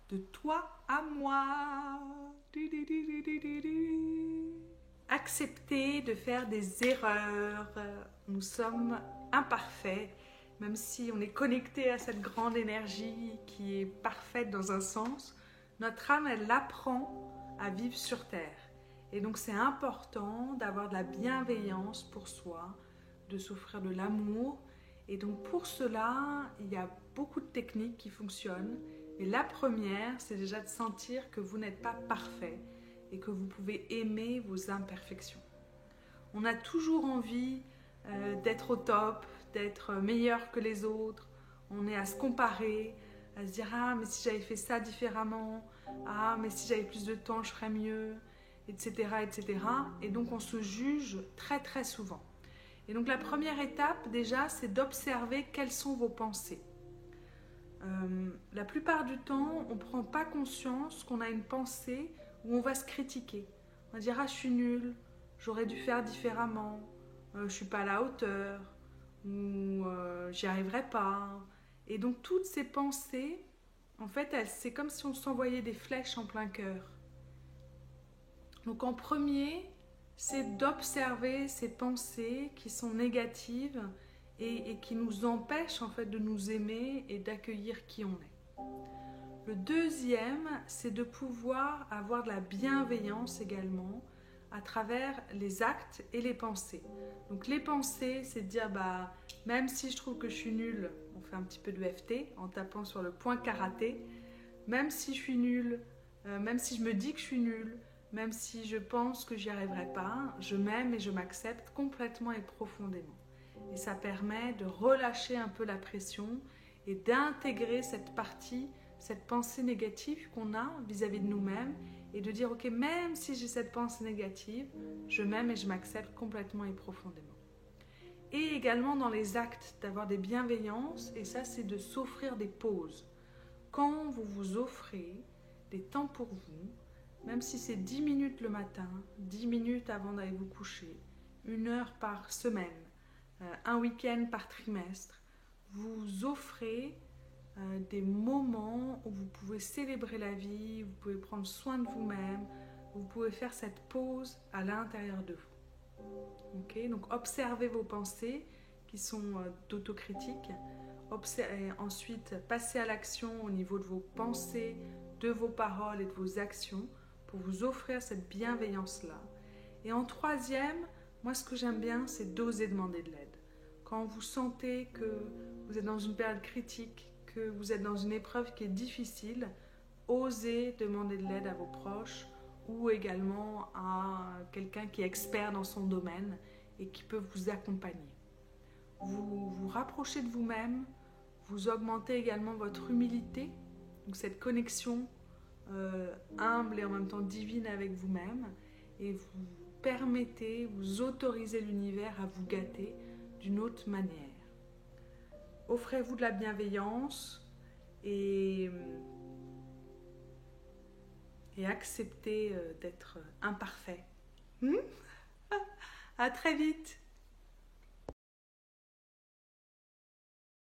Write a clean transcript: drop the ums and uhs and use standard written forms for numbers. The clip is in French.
de toi à moi. Accepter de faire des erreurs. Nous sommes imparfaits, même si on est connecté à cette grande énergie qui est parfaite dans un sens. Notre âme, elle apprend à vivre sur Terre. Et donc c'est important d'avoir de la bienveillance pour soi, de s'offrir de l'amour. Et donc pour cela, il y a beaucoup de techniques qui fonctionnent. Et la première, c'est déjà de sentir que vous n'êtes pas parfait et que vous pouvez aimer vos imperfections. On a toujours envie d'être au top, d'être meilleur que les autres. On est à se comparer, à se dire « Ah, mais si j'avais fait ça différemment. Ah, mais si j'avais plus de temps, je ferais mieux. » etc., etc. Et donc on se juge très très souvent. Et donc la première étape déjà, c'est d'observer quelles sont vos pensées. La plupart du temps, on ne prend pas conscience qu'on a une pensée où on va se critiquer. On va dire « Ah, je suis nulle, j'aurais dû faire différemment, je ne suis pas à la hauteur, ou j'y arriverai pas. » Et donc toutes ces pensées, en fait, c'est comme si on s'envoyait des flèches en plein cœur. Donc en premier, c'est d'observer ces pensées qui sont négatives et qui nous empêchent en fait de nous aimer et d'accueillir qui on est. Le deuxième, c'est de pouvoir avoir de la bienveillance également à travers les actes et les pensées. Donc les pensées, c'est de dire même si je trouve que je suis nulle, on fait un petit peu de EFT en tapant sur le point karaté, même si je suis nulle, même si je me dis que je suis nulle, même si je pense que j'y arriverai pas, je m'aime et je m'accepte complètement et profondément. Et ça permet de relâcher un peu la pression et d'intégrer cette partie, cette pensée négative qu'on a vis-à-vis de nous-mêmes et de dire ok, même si j'ai cette pensée négative, je m'aime et je m'accepte complètement et profondément. Et également dans les actes, d'avoir des bienveillances, et ça c'est de s'offrir des pauses. Quand vous vous offrez des temps pour vous, même si c'est 10 minutes le matin, 10 minutes avant d'aller vous coucher, 1 heure par semaine, un week-end par trimestre, vous offrez des moments où vous pouvez célébrer la vie, vous pouvez prendre soin de vous-même, vous pouvez faire cette pause à l'intérieur de vous. Okay, donc observez vos pensées qui sont d'autocritique. Ensuite, passez à l'action au niveau de vos pensées, de vos paroles et de vos actions pour vous offrir cette bienveillance-là. Et en troisième, moi ce que j'aime bien, c'est d'oser demander de l'aide. Quand vous sentez que vous êtes dans une période critique, que vous êtes dans une épreuve qui est difficile, osez demander de l'aide à vos proches ou également à quelqu'un qui est expert dans son domaine et qui peut vous accompagner. Vous vous rapprochez de vous-même, vous augmentez également votre humilité, donc cette connexion humble et en même temps divine avec vous-même, et vous permettez, vous autorisez l'univers à vous gâter d'une autre manière. Offrez-vous de la bienveillance et acceptez d'être imparfait. À très vite.